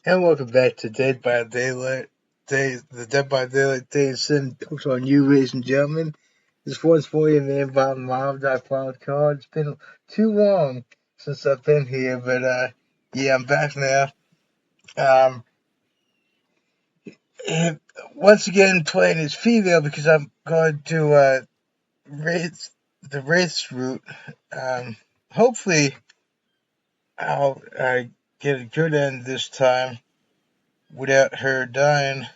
And welcome back to Dead by Daylight. The Dead by Daylight Day is sitting on you, ladies and gentlemen. This one's for you, man. Bob Mom. Proud card. It's been too long since I've been here, but yeah, I'm back now. Um, and once again, playing as female because I'm going to Wraith, the Wraith's route. Um, hopefully, I'll get a good end this time without her dying.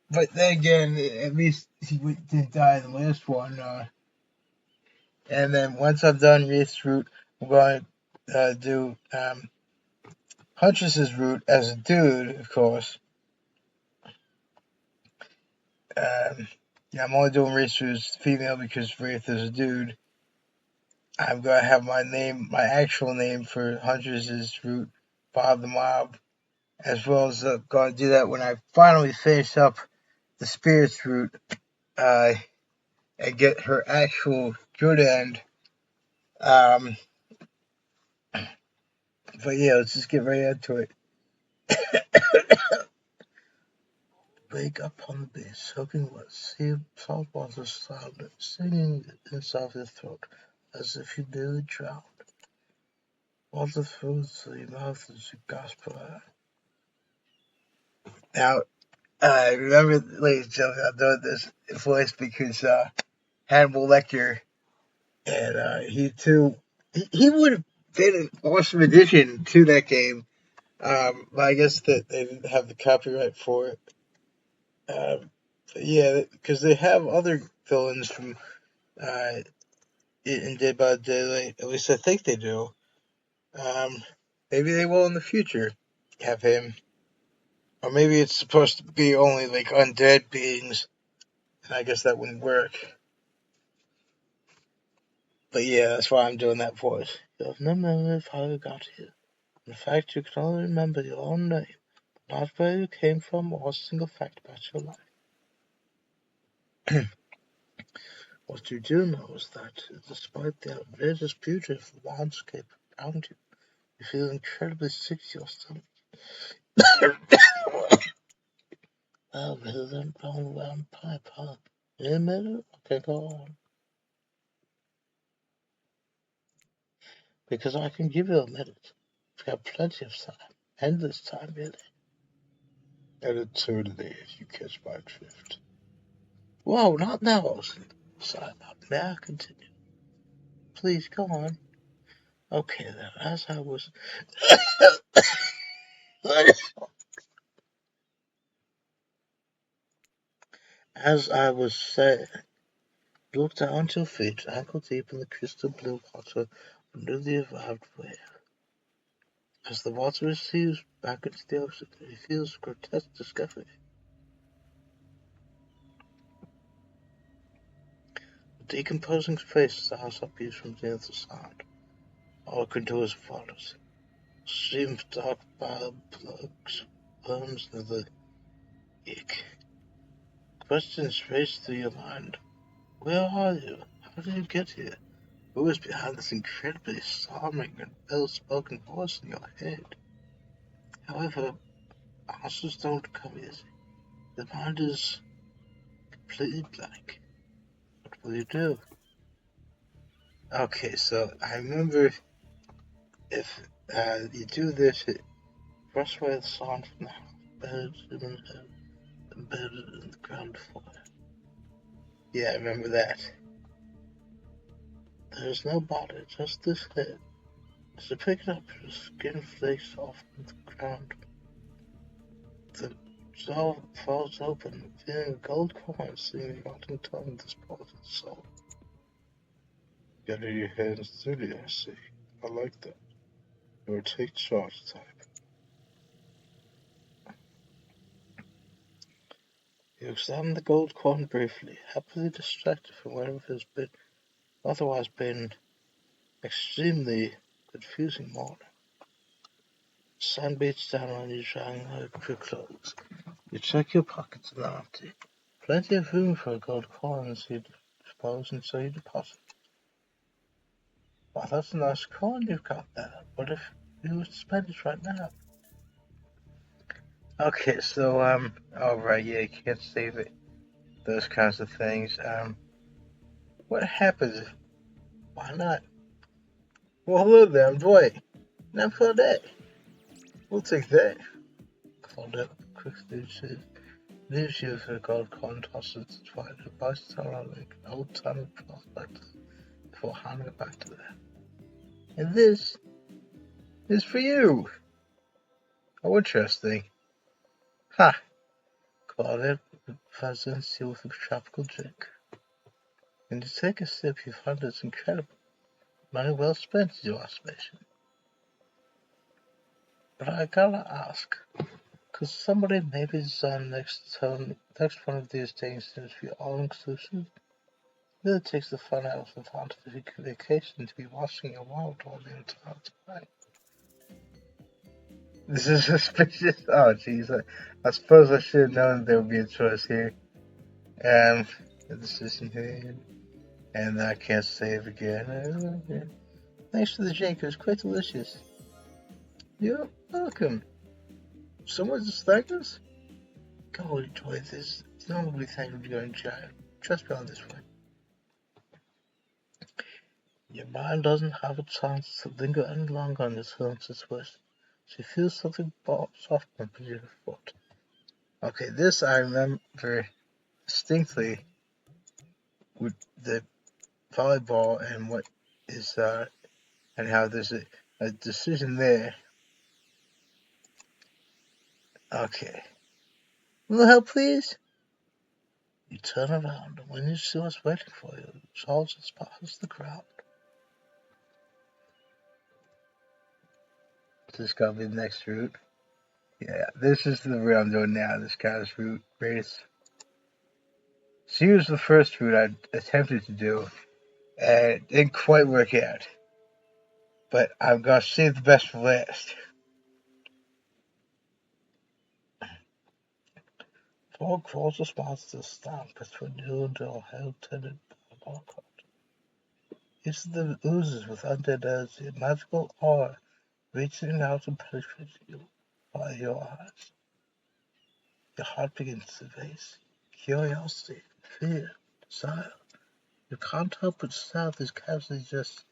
But then again, at least he didn't die in the last one. And then once I'm done Wraith's route, I'm going to do Huntress's route as a dude, of course. Yeah, I'm only doing Wraith's route as female because Wraith is a dude. I'm going to have my actual name for Huntress's route, Bob the Mob, as well as going to do that when I finally finish up the Spirit's route uh, and get her actual good end. Um, But yeah, let's just get right into it. Wake up on the beach, soaking wet, sea salt water sound, singing inside your throat, as if you nearly drowned. Water flows through your mouth as you gasp for air. Now, remember, ladies and gentlemen, I'm doing this voice because Hannibal Lecter, and he too, he would have been an awesome addition to that game. But I guess that they didn't have the copyright for it. Um, yeah, because they have other villains from uh, in Dead by Daylight. At least I think they do. Um, maybe they will in the future have him, or maybe it's supposed to be only like undead beings, and I guess that wouldn't work. But yeah, that's why I'm doing that voice. You have no memory of how you got here. In fact, you can only remember your own name, but not where you came from or a single fact about your life. What you do know is that, despite the outrageous beauty of the landscape around you, you feel incredibly sick to your stomach. Well, rather than brown round pipe, huh? In a minute? Okay, go on. Because I can give you a minute. We've got plenty of time. Endless time, really. And eternity, if you catch my drift. Whoa, not now. Sign up. May I continue? Please, go on. Okay, then, as I was... as I was saying, look down to your feet, ankle deep in the crystal blue water under the arrived wave. As the water receives back into the ocean, he feels a grotesque discovery. The decomposing face stars up you from the other side. All it can do is follows. A stream of dark bile plugs, worms near the ick. Questions race through your mind. Where are you? How did you get here? Who is behind this incredibly charming and well-spoken voice in your head? However, answers don't come easy. The mind is completely blank. What will you do? Okay, so I remember if you do this, it brush away the sand from the house, buried him in head, embedded in the ground fire. Yeah, I remember that. There is no body, just this head. As you pick it up, your skin flakes off from the ground. The jaw falls open, revealing a gold coin seeming rotting tongue disposes the soul. Getting your hands dirty, I see. I like that. You will take charge type. You examine the gold coin briefly, happily distracted from whatever has been otherwise been extremely confusing morning. The sun beats down on you, drying out your clothes. You check your pockets and they're empty. Plenty of room for a gold coin, so you suppose, and so you deposit. Well, that's a nice coin you've got there. What if you were to spend it right now? Okay, so all right, yeah, you can't save it. Those kinds of things. What happens? Why not? Well, hello there, I'm Dwight. Now for that, we'll take that. Called up, quick says. These years are called coin tosses to try to bust around like old time prospects before handing it back to them. And this is for you. Oh, interesting. Ha! Claudette presents you with a tropical drink. When you take a sip, you find it's incredible. Money well spent, is your estimation. But I gotta ask, could somebody maybe design next one of these things seems to be all inclusive? Really takes the fun out of the fantasy vacation to be watching a wild all the entire time. This is suspicious. Oh, jeez. I suppose I should have known there would be a choice here. The decision made. And I can't save again. Thanks for the drink. It was quite delicious. You're welcome. Someone just thanked us? Go enjoy this. Nobody thank you for going giant. Trust me on this one. Your mind doesn't have a chance to linger any longer on this film situation. She feels something soft bump in your foot. Okay, this I remember distinctly with the volleyball and what is and how there's a decision there. Okay. A little help, please? You turn around, and when you see what's waiting for you, Charles just passes the crowd. This is gonna be the next route. Yeah, this is the route I'm doing now. This guy's route, Wraith. She was the first route I attempted to do, and it didn't quite work out. But I'm gonna save the best for last. Four closest monsters stand between you and your hell-tended barcode. Each of them oozes with undead energy, a magical aura reaching out and penetrating you by your eyes. Your heart begins to race. Curiosity, fear, desire. You can't help but stare these casually just,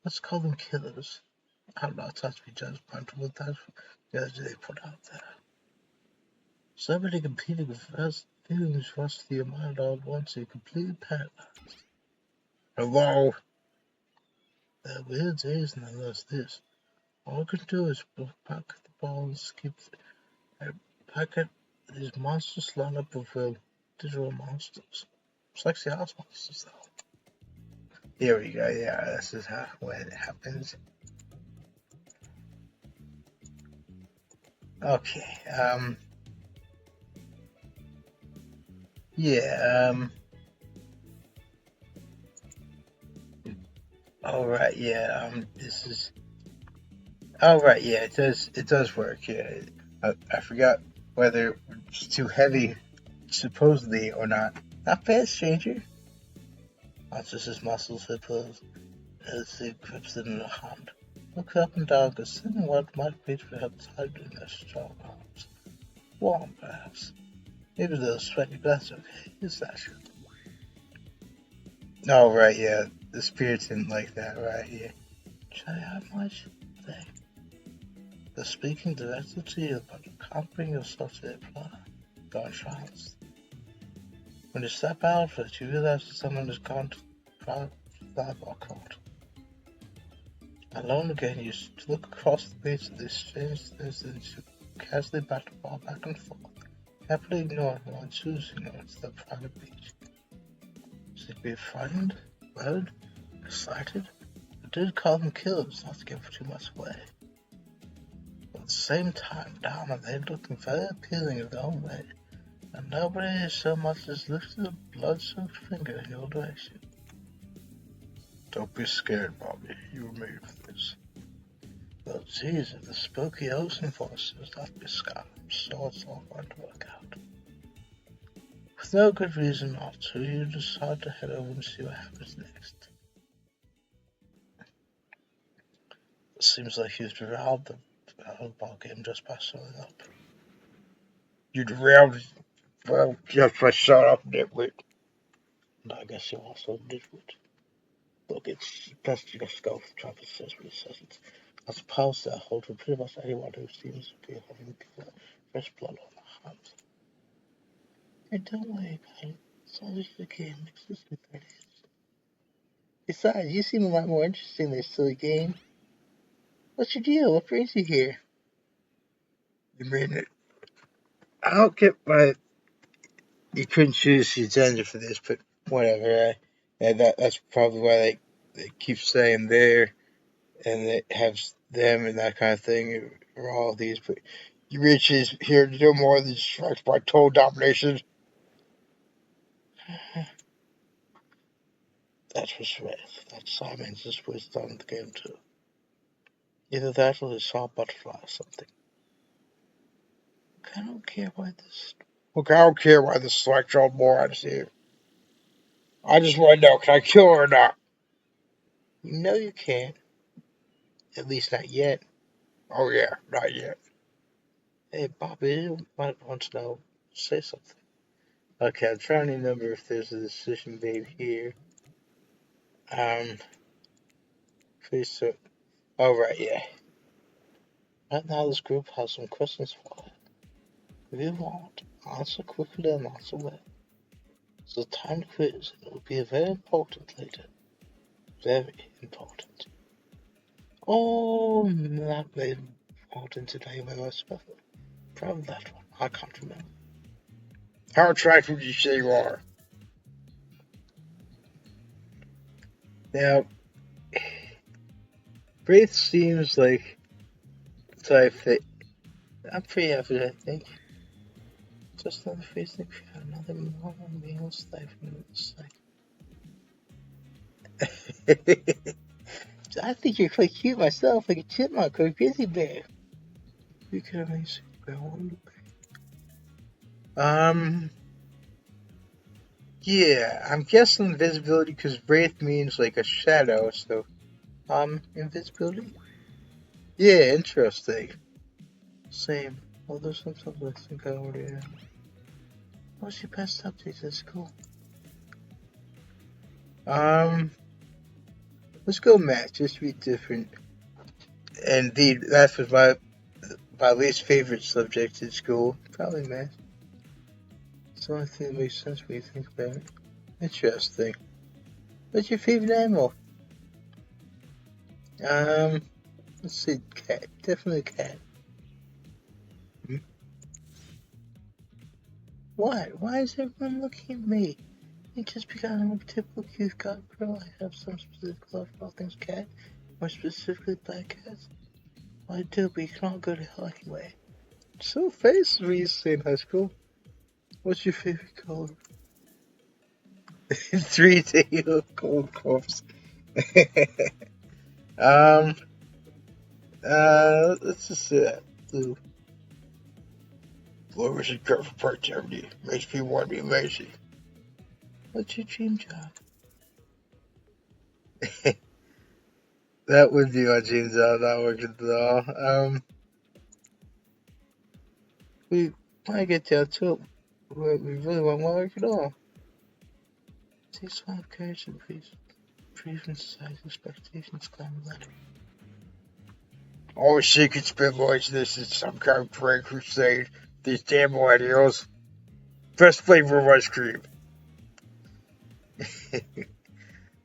let's call them killers. I'm not touched to be judgmental, but that's the energy they put out there. So many competing feelings rush through your mind all at once, and you're completely paralyzed. Hello? There are weird days, and then there's this. All you can do is look back at the ball and skip back at these monsters lined up with digital monsters. It's like the house monsters, though. Here we go, yeah, this is when it happens. Okay, yeah, alright, yeah, this is, alright, yeah, it does work, yeah. I forgot whether it's too heavy, supposedly, or not. Not bad, stranger. Not just his muscles, I suppose, as he grips it in a hand. Look up and down, considering what might be to have tied in their strong arms. Warm, perhaps. Maybe they'll sweat you better, okay? Is that true? Oh, right, yeah. The spirits didn't like that, right, yeah. Try how much? They. They're speaking directly to you, but you can't bring yourself to reply. Go in trance. When you step out of it, you realize that someone has gone to the flybar court. Alone again, you look across the beach at these strange things and you casually bat the ball back and forth, happily ignoring while choosing it's the private beach. Should you be frightened, worried, excited? I did call them killers, not to give too much away. But at the same time, down and they looking very appealing in their own way, and nobody so much as lifted a blood-soaked finger in your direction. Don't be scared, Bobbi. You were made for this. Well, geez, if the spooky ocean forces not be scarred, so it's all going to work out. With no good reason not to, you decide to head over and see what happens next. It seems like you've derailed the ball game just by showing up. You derailed. Well, just my shut up, nitwit. And I guess you also nitwit. Look, it's best to just go for Trump says what he says. I suppose that holds for pretty much anyone who seems to be having fresh blood on their hands. And don't worry about it. It's all just a game. It's just a thing. Besides, you seem a lot more interesting in this silly game. What's your deal? What brings you here? You mean it? I don't get why you couldn't choose your gender for this, but whatever. That's probably why they keep saying there and they have them and that kind of thing or all these. But you reach is here to do more than distract by total domination. That's what's Wraith. That's Simon's just wisdom in the game too. Either that or the saw butterfly or something. I don't care why this. Look, I don't care why this select-old moron is here. I just want to know, can I kill her or not? You know you can't. At least not yet. Oh yeah, not yet. Hey, Bobbi, you might want to know. Say something. Okay, I'm trying to remember if there's a decision made here. Please, sir. Oh, right, yeah. Right now, this group has some questions for you. If you want, answer quickly and answer well. It's a timed quiz, and it will be very important later. Very important. Oh, not very important today, my most special. Probably that one. I can't remember. How attractive would you say you are? Now, Wraith seems like the type that I'm pretty happy, I think. Just another face thing for another moment meal life in this I think you're quite cute myself, like a chipmunk or a grizzly bear. You could amazing yeah, I'm guessing invisibility because Wraith means like a shadow, so invisibility? Yeah, interesting. Same. Although sometimes I think I already am. What's your best update at school? Let's go math, just to be different. Indeed, that was my least favorite subject in school. Probably math. It's the only thing that makes sense when you think about it. Interesting. What's your favorite animal? Let's see, cat. Definitely cat. Hmm? What? Why is everyone looking at me? Just because I'm a typical cute cat girl, I have some specific love for all things cat, more specifically black cats. Well, I do, but you can all go to hell anyway. So, face what you say in high school. What's your favorite color? 3D cold corpse. um, let's just say that. Blue. Blue is a good for productivity. Makes people want to be lazy. What's your dream job? That would be my dream job, not working at all. We might get down to it. We really want more work at all. Takes a lot of courage and brief society's expectations, climb a ladder. All the secret spit boys, this is some kind of prank crusade. These damn millennials. Best flavor of ice cream.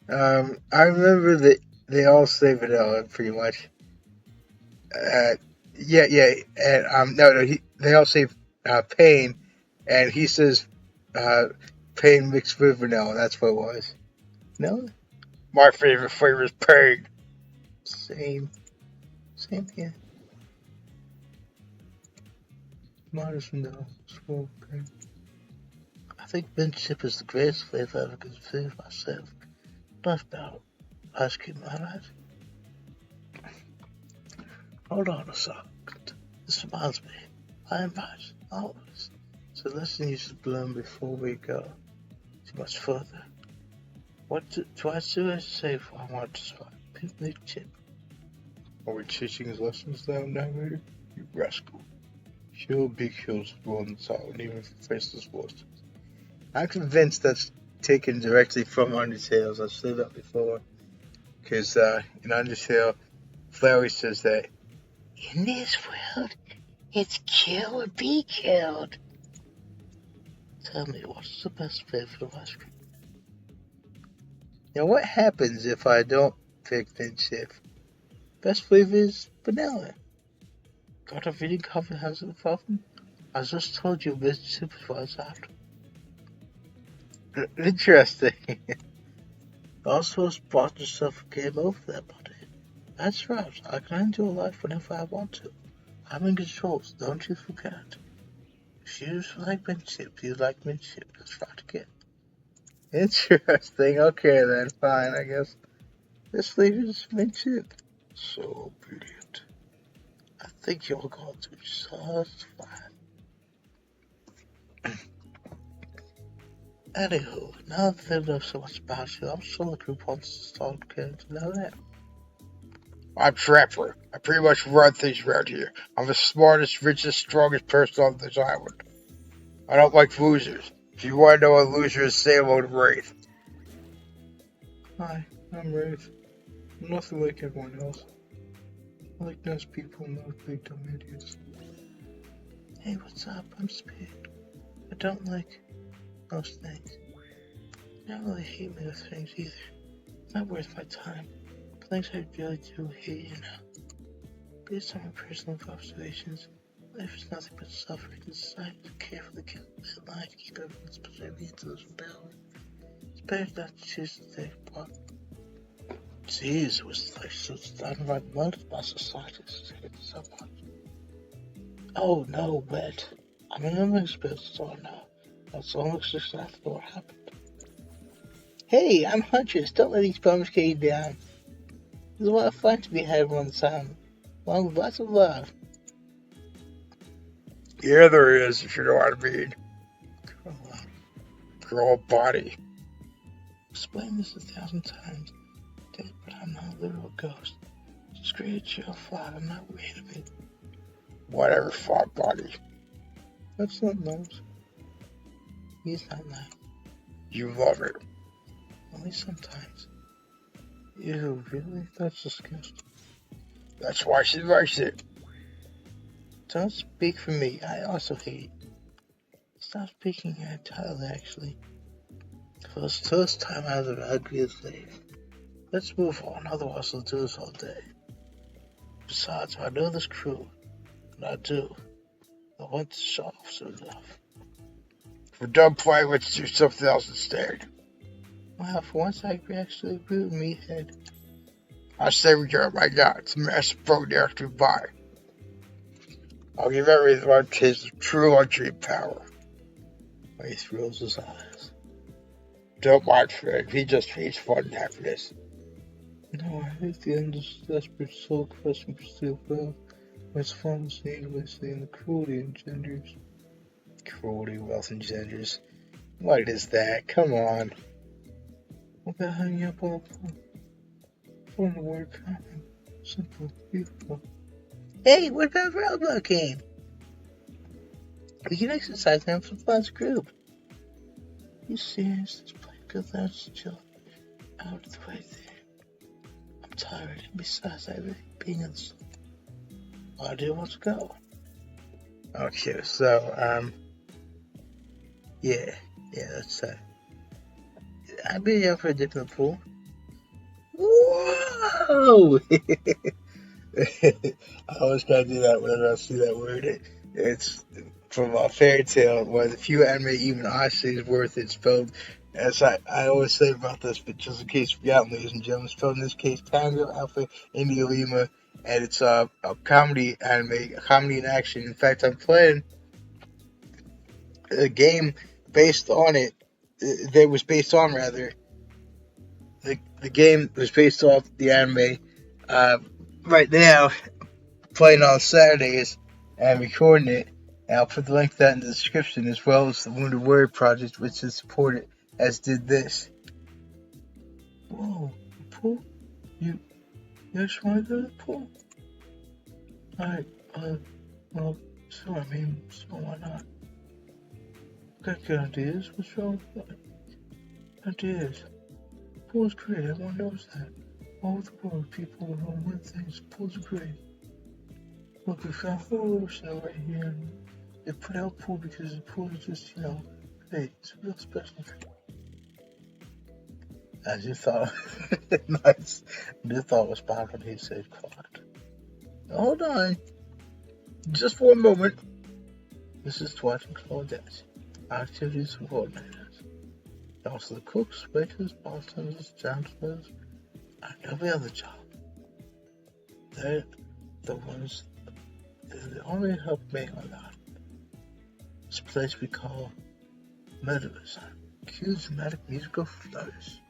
I remember that they all say vanilla, pretty much. Yeah, and no, they all say pain, and he says pain mixed with vanilla. That's what it was. No, my favorite flavor is pain. Same here. Modest vanilla, small pain. I think mint chip is the greatest flavor I ever considered myself. Not about ice cream, alright? Hold on a second. This reminds me. I invite always. So let's use the bloom before we go too much further. What do I say if I want to survive? Picnic chip. Are we teaching his lessons now, narrator? You rascal. Kill big kills one sound, even for Crystal's force. I'm convinced that's taken directly from Undertale. I've said that before. Because in Undertale, Flowey says that in this world, it's kill or be killed. Tell me, what's the best flavor of ice cream? Now, what happens if I don't pick mint chip? Best flavor is vanilla. Got a reading coffee has a problem? I just told you mint chip was out. Interesting. Also, bought yourself a game over there, buddy. That's right, I can end your life whenever I want to. I'm in control, so don't you forget. If you like mint chip, you like mint chip. That's right again. Interesting. Okay then, fine, I guess. This flavor is mint chip. So brilliant. I think you'll go to just fine. Anywho, now that they know so much about you, I'm sure the group wants to start getting to know them. I'm Trapper. I pretty much run things around here. I'm the smartest, richest, strongest person on this island. I don't like losers. If you want to know what a loser is, say hello to Wraith. Hi, I'm Wraith. I'm nothing like everyone else. I like nice people, not big dumb idiots. Hey, what's up? I'm Speed. I don't like most things. I don't really hate many things either. It's not worth my time. But things I really do hate, Based on my personal observations, life is nothing but suffering and society to carefully kill that line to keep everyone's preserving into those power. It's better not to choose to take part. Jeez, was life so downright murdered by society to hate so much? Oh no, wet. I'm in a mixed store now. That's almost exactly what happened. Hey, I'm Huntress. Don't let these bums get you down. There's a lot of fun to be had on the town. Along with lots of love. Yeah, there is, if you know what I mean. Girl body. Explain this 1,000 times, Dad, but I'm not a literal ghost. Just create your fog. I'm not random. Whatever, fog body. That's not nice. He's not nice. You love it. Only sometimes. Ew, really? That's disgusting. That's why she likes it. Don't speak for me. I also hate it. Stop speaking your entirely, actually. For the first time I was an ugly slave. Let's move on, otherwise we'll do this all day. Besides, I know this crew, and I do. I want to show off some enough. If we're done playing, let's do something else instead. Wow, for once I actually agree with Meathead. I say we go, my God, it's a massive boat there to buy. I'll give everything one taste of true luxury and power. Wraith rolls his eyes. Don't mind Fred, he just hates fun and happiness. No, I hate the endless, desperate, soul-crushing pursuit of wealth, when its fun is needlessly and the cruelty engenders. Cruelty, wealth engenders. What is that? Come on. What about hanging up all the fun? Fun the word common, simple, beautiful. Hey, what about a Roblox game? We can exercise and have some fun as a group. You serious? Let's play good let's chill out of the way there. I'm tired, and besides, I really being in the sun. I do want to go. Okay, so, yeah, that's, I've been here for a dip in the pool. Whoa! I always gotta do that whenever I see that word. It's from a fairy tale, one of the few anime even I say is worth it, spelled as I always say about this, but just in case you forgot, ladies and gentlemen, spelled in this case Tango Alpha India Lima, and it's a comedy anime, a comedy in action. In fact, I'm playing a game based on it, that was based on rather. The game was based off the anime. Right now, playing on Saturdays and recording it. And I'll put the link to that in the description, as well as the Wounded Warrior Project, which is supported, as did this. Whoa, the pool? You just want to go to the pool? Alright, well, So, why not? Got good ideas. What's wrong with that? Ideas. Pool's great. Everyone knows that. All over the world, people don't win things. Pools are great. Look, we found whole ocean right here. And they put out pool because the pool is just, great. It's a real special thing. I just thought, nice. I just thought it was bad when he said quiet. Hold on. Just for a moment. This is Dwight and Claudette. Activities coordinators. Also the cooks, waiters, bartenders, janitors, and every other job. They're the ones that only help me on that. This place we call Murderers. Cue dramatic musical flourish.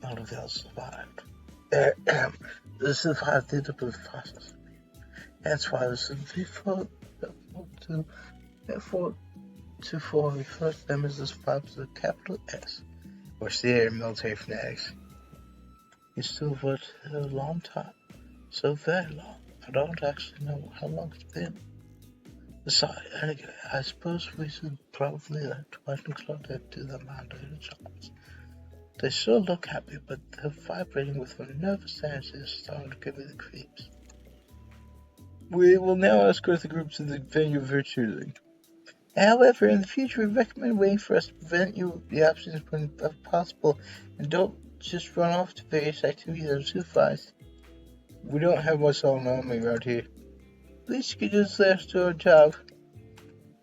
None of them survived. They survived the double process. That's why this is before refer to them as the survivors of capital S, or Sierra military fanatics. You still worked a long time, so very long. I don't actually know how long it's been. Besides, anyway, I suppose we should probably let Dwight and Claudette do their mandated jobs. They sure look happy, but they're vibrating with a nervous energy that's starting to give me the creeps. We will now escort the group to the venue of your choosing. However, in the future, we recommend waiting for us to prevent you the options when possible, and don't just run off to various activities unsupervised. We don't have much autonomy around here. Least you can do is let us do our job.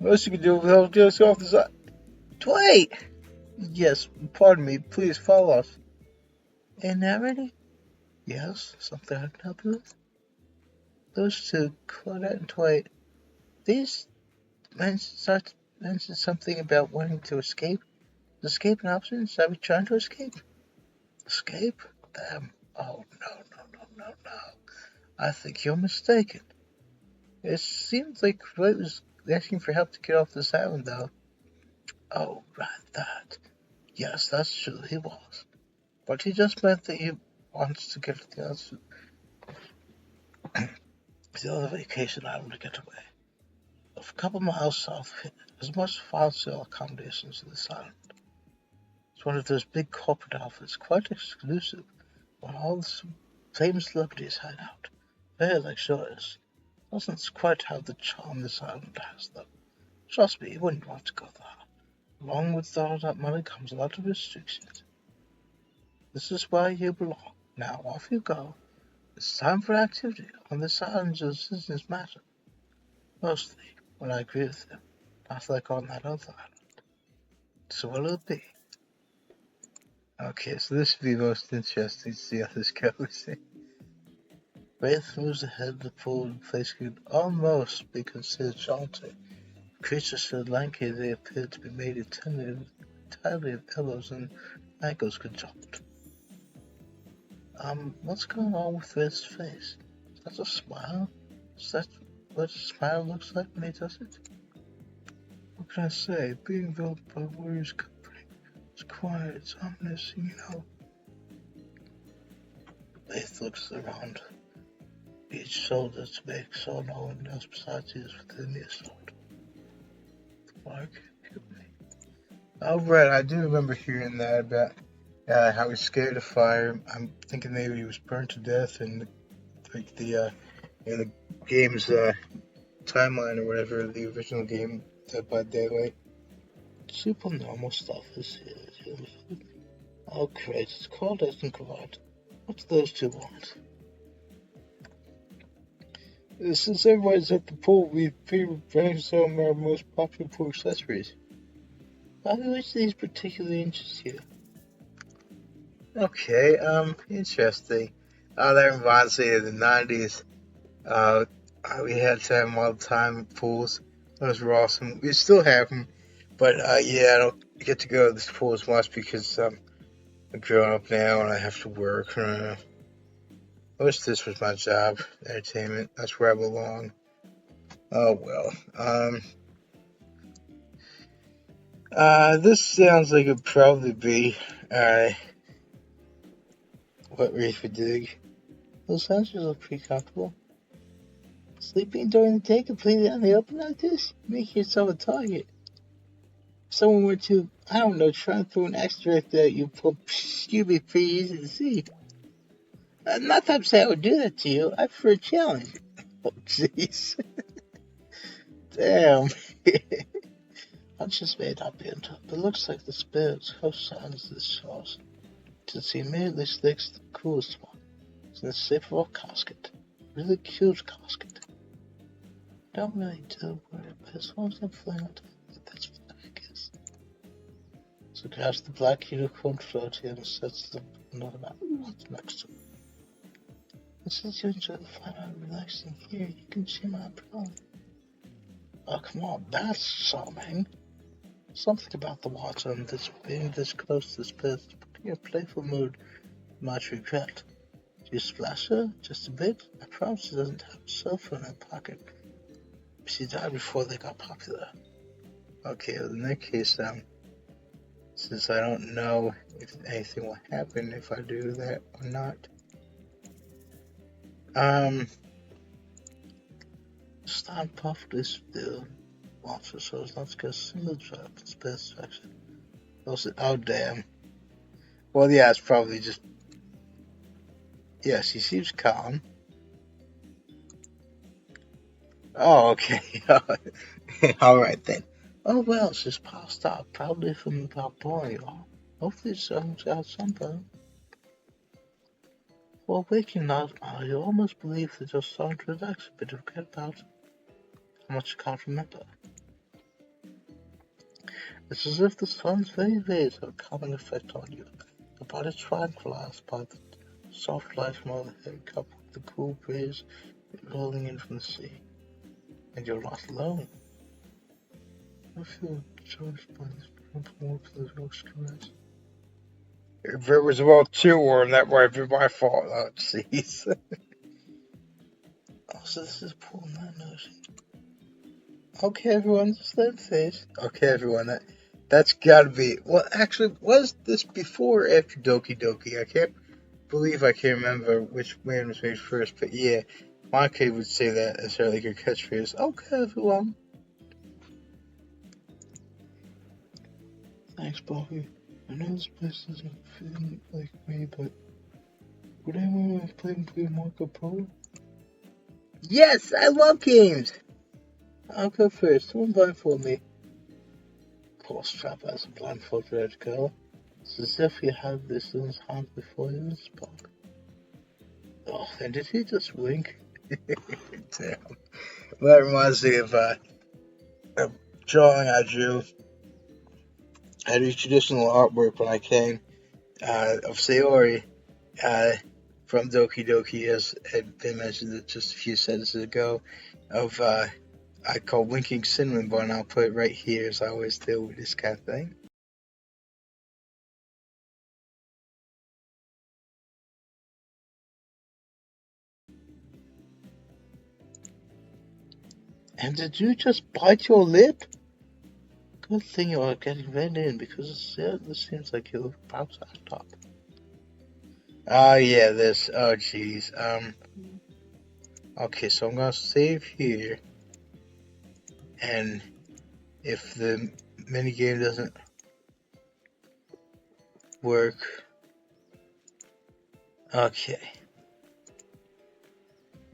Most you can do is help get us off the side. Dwight! Yes, pardon me, please follow us. Ain't that ready? Yes, something I can help you with? Those two, Claudette and Dwight, these mentioned something about wanting to escape. Is escape an option? Are we trying to escape? Escape? Them? Oh, no. I think you're mistaken. It seems like Dwight was asking for help to get off this island, though. Oh, right, that. Yes, that's true, he was. But he just meant that he wants to get to the other vacation island to get away. A couple miles south, there's much file-sale accommodations to this island. It's one of those big corporate outfits, quite exclusive, where all the famous celebrities hide out. Very luxurious. Doesn't quite have the charm this island has, though. Trust me, you wouldn't want to go there. Along with all that money comes a lot of restrictions. This is where you belong. Now off you go. It's time for activity. On this island, your decisions matter. Mostly, when I agree with them. Not like on that other island. So what'll it be? Okay, so this would be most interesting to see how this goes. Wraith moves ahead of the pool and place could almost be considered jaunty. Creatures so lanky they appear to be made entirely of elbows and ankles conjoined. What's going on with Wraith's face? Is that a smile? Is that what a smile looks like when he does it? What can I say? Being enveloped by warriors company. It's quiet, it's ominous, Wraith looks around each shoulder to make sure no one else besides he is within the assault. Mark, help me. Oh, right, I do remember hearing that about how he's scared of fire. I'm thinking maybe he was burned to death in the game's timeline or whatever, the original game, Dead by Daylight. Super normal stuff is here. Oh, great, it's called Isn't Collide. What do those two want? Since everybody's at the pool, we bring some of our most popular pool accessories. Bobbi, which of these particularly interest you? Okay, interesting. That reminds me of the 90s. We had to have them all the time at pools. Those were awesome. We still have them, but yeah, I don't get to go to this pool as much because I'm growing up now and I have to work. I wish this was my job, entertainment. That's where I belong. Oh well. This sounds like it'd probably be what Wraith would dig. Those sensors look pretty comfortable. Sleeping during the day completely on the open like this? Make yourself a target. If someone were to, I don't know, try and throw an extract at you, you'd be pretty easy to see. Not that I'm saying I would do that to you. I prefer a challenge. Oh, jeez. Damn. I'm just made up into it, but it looks like the spirit's host signs this source. Since he immediately sticks the coolest one. It's in the shape of a casket. Really cute casket. Don't really do worry, but as long as I'm flying on top of it, that's fine, I guess. So grabs the black unicorn floaty and sets the another mountain next to it. And since you enjoy the fun and relaxing here, you can see my problem. Oh, come on, that's something. Something about the water and this being this close to this place, putting in a playful mood, much regret. Do you splash her? Just a bit? I promise she doesn't have a cell phone in her pocket. She died before they got popular. Okay, well, in that case, since I don't know if anything will happen if I do that or not, stand perfectly still. Water so as not to get a single drop in space direction. Also, oh damn. Well, yeah, it's probably just. Yes, he seems calm. Oh, okay. Alright then. Oh well, she's passed out, probably from about boring you all. Hopefully it comes out sometime. While waking up, I almost believe that your song relax, but you forget about how much you can't remember. It's as if the sun's very rays have a calming effect on you. Your body tranquilized by the soft light from overhead, coupled with the cool breeze rolling in from the sea. And you're not alone. I feel charged by this beautiful warmth of the rose caress. If it was about 2 warm, that might be my fault. Oh, jeez. Oh, so this is Paul not noticing. Okay, everyone, just let it finish. Okay, everyone, that's gotta be. Well, actually, was this before or after Doki Doki? I can't believe I can't remember which man was made first, but yeah, Monica would say that as her like her catchphrase. Okay, everyone. Thanks, Bobbi. I know this place doesn't feel like me, but would anyone want to play Marco Polo? Yes, I love games! I'll go first. Someone blindfold me. Of course, Trap has a blindfold ready to go. It's as if he had this in his hand before he even spoke. Oh, and did he just wink? Damn. Well, that reminds me of a drawing I drew. I do traditional artwork when I came of Sayori from Doki Doki, as had been mentioned just a few sentences ago, of I call winking cinnamon bun. I'll put it right here as I always do with this kind of thing. And did you just bite your lip? Good thing you are getting right in, because this seems like you're about to act up. Oh yeah, this. Oh jeez. Okay, so I'm gonna save here, and if the minigame doesn't work, okay.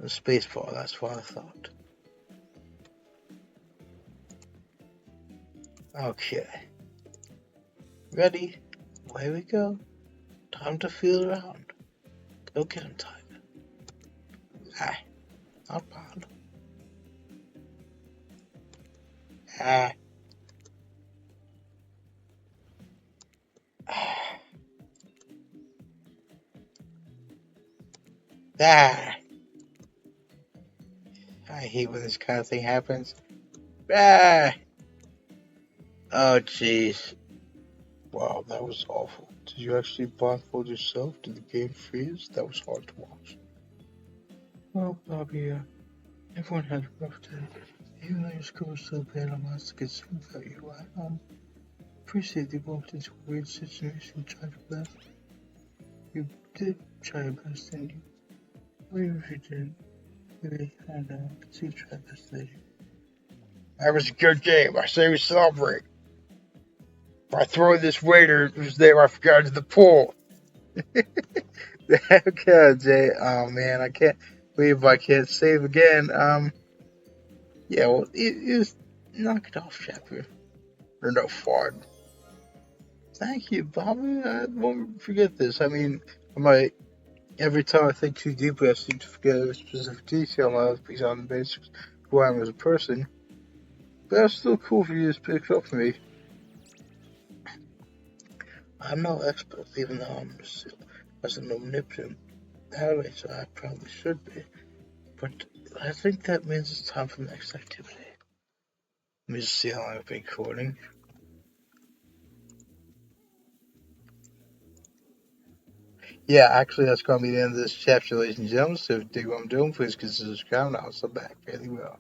The spacebar. That's what I thought. Okay. Ready? Away we go. Time to feel around. Go get him, Tiger. Ah, not bad. Ah. Ah. Ah. I hate when this kind of thing happens. Ah. Oh, jeez. Wow, that was awful. Did you actually blindfold yourself? Did the game freeze? That was hard to watch. Well, Bobbi, everyone had a rough day. Even though your school was still bad, I'm honest to get some without you. I appreciate you walked into a weird situation and tried your best. You did try your best, didn't you? Maybe if you did. Maybe, I don't know. Let's see, try this thing. That was a good game. I say we celebrate. By throwing this waiter who's there, I forgot into the pool. Okay, Jay. Oh man, I can't believe I can't save again. Yeah, well, it was knock it off, Shepard. Or no, Ford. Thank you, Bobby. I won't forget this. I mean, I might every time I think too deeply, I seem to forget a specific detail in my life because I'm the basics of who I am as a person. But that's still cool for you to pick up for me. I'm no expert, even though I'm as an omnipotent anyway, so I probably should be. But I think that means it's time for the next activity. Let me just see how long I've been recording. Yeah, actually, that's going to be the end of this chapter, ladies and gentlemen. So if you dig what I'm doing, please consider subscribing. I'll be back really well.